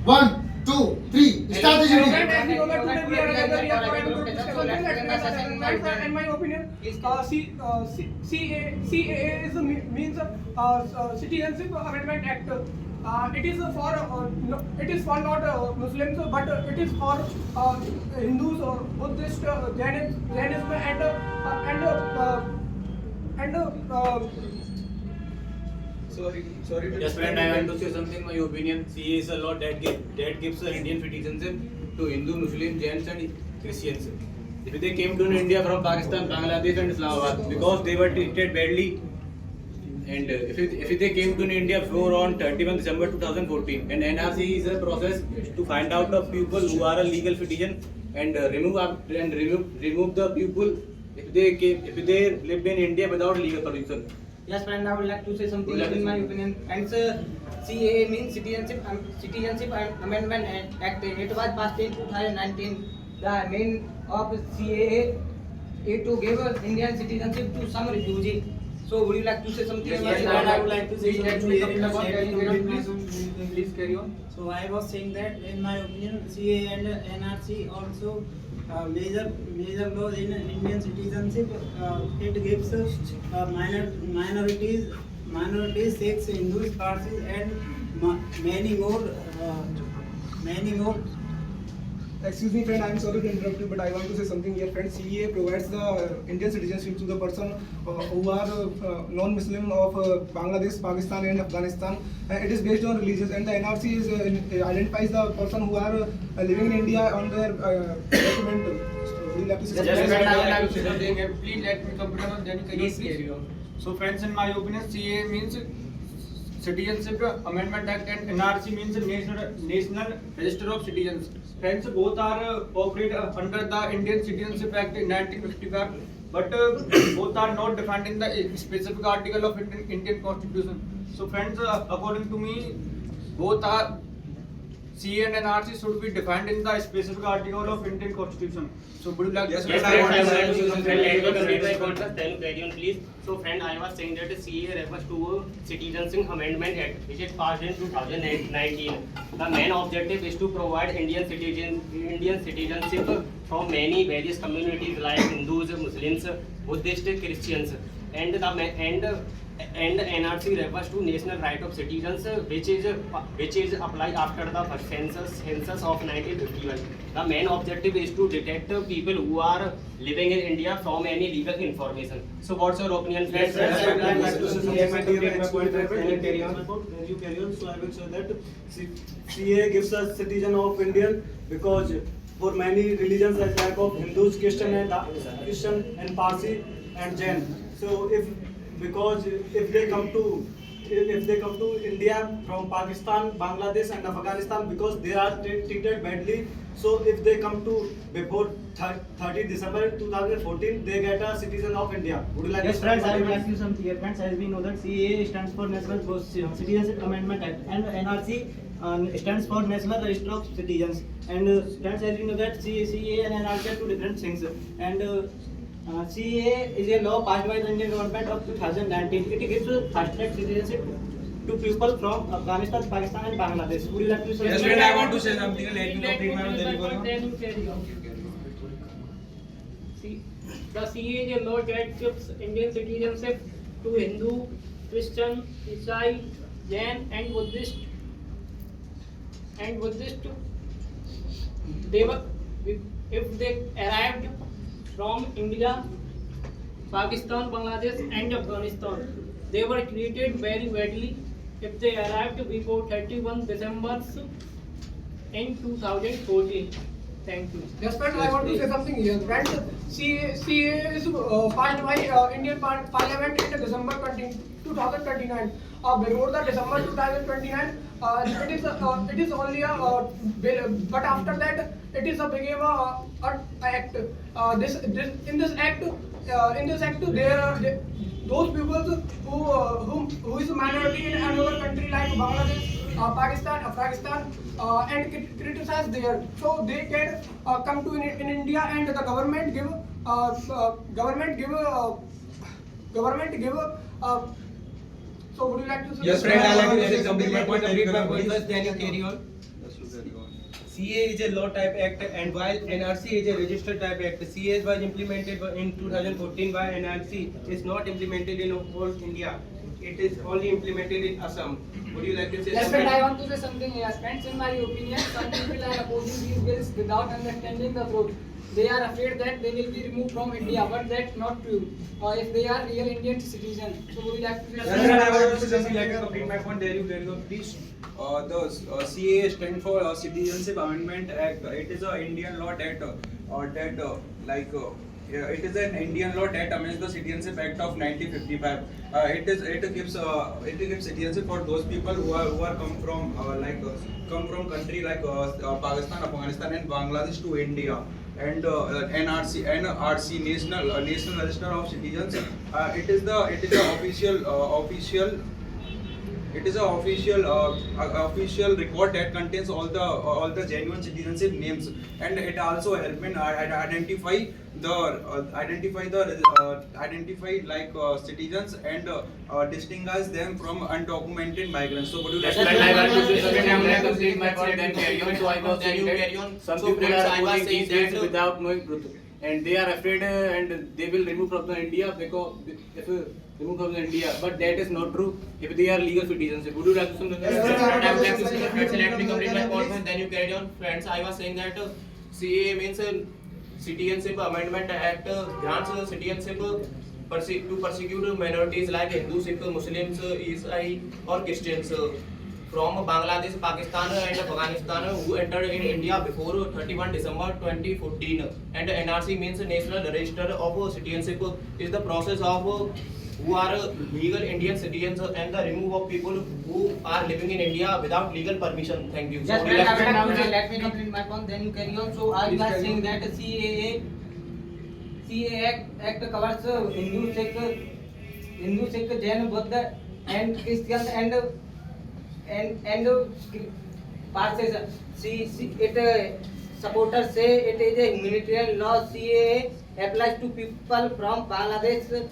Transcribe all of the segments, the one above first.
1, 2, 3. Start the shooting. In my opinion, CAA is means Citizenship Amendment Act. It is for not Muslims, but it is for Hindus, Buddhists, Jainism, Sorry to Just friend, I want to say something. My opinion: CA is a law that gives Indian citizenship to Hindu, Muslim, Jains, and Christians. If they came to India from Pakistan, Bangladesh, and Islamabad because they were treated badly, and if they came to India before on 31 December 2014, and NRC is a process to find out the people who are a legal citizen and remove the people if they lived in India without legal permission. Yes, friend, I would like to say something in my opinion. And CAA means Citizenship Amendment Act. It was passed in 2019. The main of CAA is to give Indian citizenship to some refugee. So, would you like to say something? Yes, about I would like to say something. Please carry on. So I was saying that in my opinion, CA and NRC also major laws in Indian citizenship. It gives minorities, Sikhs, Hindus, Parsis, and many more. Excuse me, friend, I am sorry to interrupt you, but I want to say something here, friend. CEA provides the Indian citizenship to the person who are non-Muslim of Bangladesh, Pakistan, and Afghanistan. It is based on religions, and the NRC identifies the person who are living in India on their document. Would you like to say something? Please let me complete on, then you can carry on. So friends, in my opinion, CA means Citizenship Amendment Act and NRC means National Register of Citizens. Friends, both are operate under the Indian Citizenship Act in 1955, but both are not defined in the specific article of Indian Constitution. So friends, according to me, both are CA and NRC should be defined in the specific article of Indian Constitution. So would you like to say Carry on, please. So, friend, I was saying that CA refers to Citizenship Amendment Act, which is passed in 2019. The main objective is to provide Indian citizenship from many various communities like Hindus, Muslims, Buddhists, Christians, and NRC refers to National Right of Citizens, which is applied after the first census of 1951. The main objective is to detect people who are living in India from any legal information. So, what's your opinion, friends? So I will say that CA gives us citizen of Indian because for many religions like of Hindus, Christian and Parsi and Jain. So if they come to India from Pakistan, Bangladesh and Afghanistan because they are treated badly. So if they come to before 30 December 2014, they get a citizen of India. Would you like Yes, to friends, I will ask you something here. Friends, as we know that CAA stands for National Citizenship Amendment Act and NRC stands for National Register of Citizens. And friends, as we know that CA and NRC are two different things. And CA is a law passed by the Indian government of 2019. It gives fast-track citizenship to people from Afghanistan, Pakistan, and Bangladesh. Would you like to say? Yes, friend, I want to say something. Let me complete my The CA is a law that gives Indian citizenship to Hindu, Christian, Isai, Jain, and Buddhist. If they arrived from India, Pakistan, Bangladesh, and Afghanistan, they were treated very badly. If they arrived before 31 December in 2014. Thank you. Yes, friend, I want to say something here. Friend, CA is passed by Indian Parliament in December 2029. Before the December 2029, it is only a bill, but after that, it is became a act. In this act, there are those people who is a minority in another country like Bangladesh, Pakistan, Afghanistan, and criticize there. So they can come to in India, and the government give. So would you like to say? Yes, friend, I like to say something. Then you carry on. CA is a law type act, and while NRC is a registered type act, CA was implemented in 2014 by NRC. Is not implemented in whole India. It is only implemented in Assam. Would you like to say Yes, friend, something? I want to say something here. Friends, in my opinion, some people are opposing these bills without understanding the truth. They are afraid that they will be removed from India, but that's not true. If they are real Indian citizens, so would you like to say Yes, something? friend, I want to just like to complete my point. There you go, please. The CAA stands for Citizenship Amendment Act. It is an Indian law that it is an Indian law that amends the Citizenship Act of 1955. It gives citizenship for those people who are come from country like Pakistan, Afghanistan, and Bangladesh to India. And NRC National Register of Citizens. It is an official record that contains all the genuine citizenship names, and it also helps in identify citizens and distinguish them from undocumented migrants. So would you like Yes, to friend, I want to say something. I'm going to complete my point. Then carry on. So I was saying that some people are opposing these bills without knowing truth, and they are afraid and they will remove from the India because if remove from the India, but that is not true. If they are legal citizens, would you like to something? Yes, Friends, sir. I would like to say, friends, Yes, let me complete my sir. point. Then you carry on. Friends, I was saying that CAA means Citizenship Amendment Act grants citizenship to persecute minorities like Hindu, Sikh, Muslims, Isai or Christians from Bangladesh, Pakistan and Afghanistan who entered in India before 31 December 2014. And NRC means National Register of Citizenship is the process of who are legal Indian citizens and the remove of people who are living in India without legal permission. Thank you. Yes, So, friend, relax, I would friend. let me complete my point, then you carry on. So I was saying that CAA Act covers Hindu, Sikh, Jain, Buddha, and Christian and Parsis. It supporters say it is a humanitarian law. CAA applies to people from Bangladesh,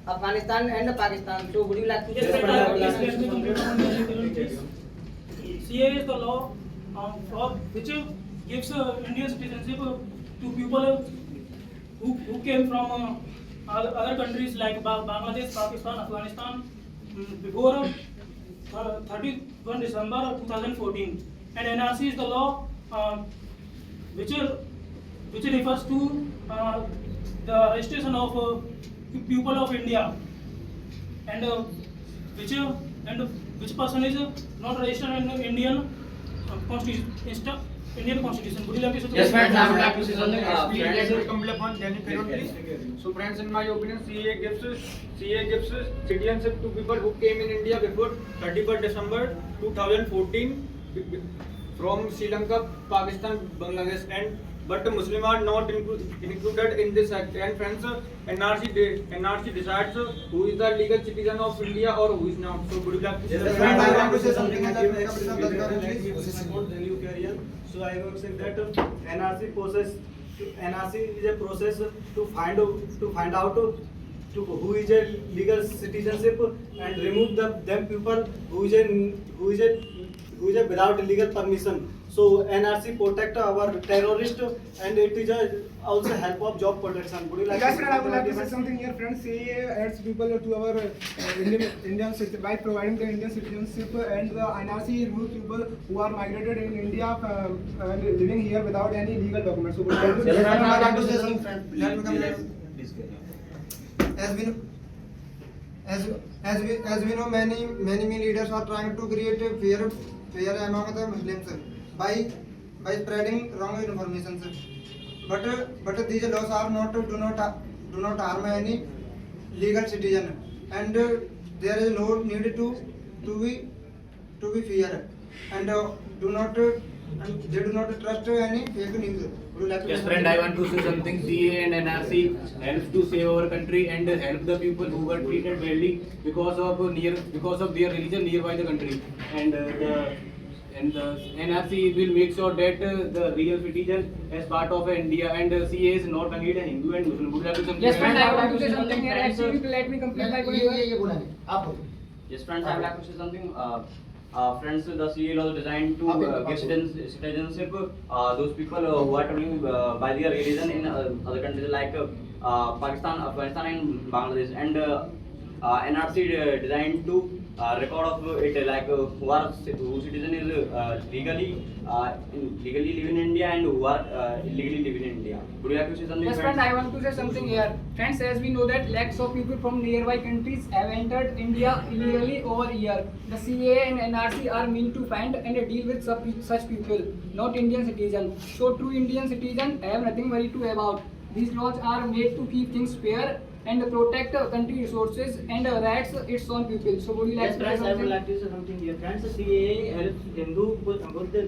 Afghanistan, and Pakistan. So would you like to Yes, say friend, I would something? like to complete my point. CA is the law for which gives Indian citizenship to people who came from other countries like Bangladesh, Pakistan, Afghanistan before 31 December 2014. And NRC is the law which refers to the registration of people of India and which person is not registered in Indian Constitution. Indian Constitution. Would you like to say something? Yes, friends, I would like to say something. Please, Friends, let me complete one. Then you carry on, please. So, friends, in my opinion, CA gives citizenship to people who came in India before 31 December 2014 from Sri Lanka, Pakistan, Bangladesh, but the Muslims are not included in this act. And friends, NRC decides who is the legal citizen of India or who is not. So, would you like to say Yes, something? friend, I want to say something. Then you carry on. So I was saying that NRC is a process to find out who is a legal citizenship and remove them people who is a without legal permission. So NRC protect our terrorist and it is also help of job protection. Would you like Yes, to friend, I would like to say say something here, friends. CAA adds people to our Indian citizenship by providing the Indian citizenship, and the NRC removes people who are migrated in India and living here without any legal documents. So, would you like to Yes, say friend, I something? want to say something, friend. Let me come. As we know, many leaders are trying to create a fear among the Muslims by spreading wrong information. But these laws are do not harm any legal citizen, and there is no need to be fear, and they do not trust any fake news. Would you like to yes, say friend, something? I want to say something. CA and NRC helps to save our country and help the people who were treated badly because of their religion nearby the country. And the NRC will make sure that the real citizen as part of India and CA is not only a Hindu and Muslim. Would you like to say something? Yes, friend, I want to say something here. Actually, let me complete my point. ये बोला नहीं आप बोलो। Yes, friends, I would like to say something. Friends, the CA law is designed to give citizenship those people who are traveling by their religion in other countries like Pakistan, Afghanistan, and Bangladesh. And NRC designed to record of it like who citizen is legally live in India and who are illegally live in India. Would you like to say something? Yes, friend, I want to say something here. Friends, as we know that lakhs of people from nearby countries have entered India illegally over here. The CAA and NRC are meant to find and deal with such people, not Indian citizens. So true Indian citizens have nothing worry to about. These laws are made to keep things fair and protect country resources and rights its own people. So would you like Yes, to say friends, I would something? like to say something here. Friends, CAA helps Hindu put the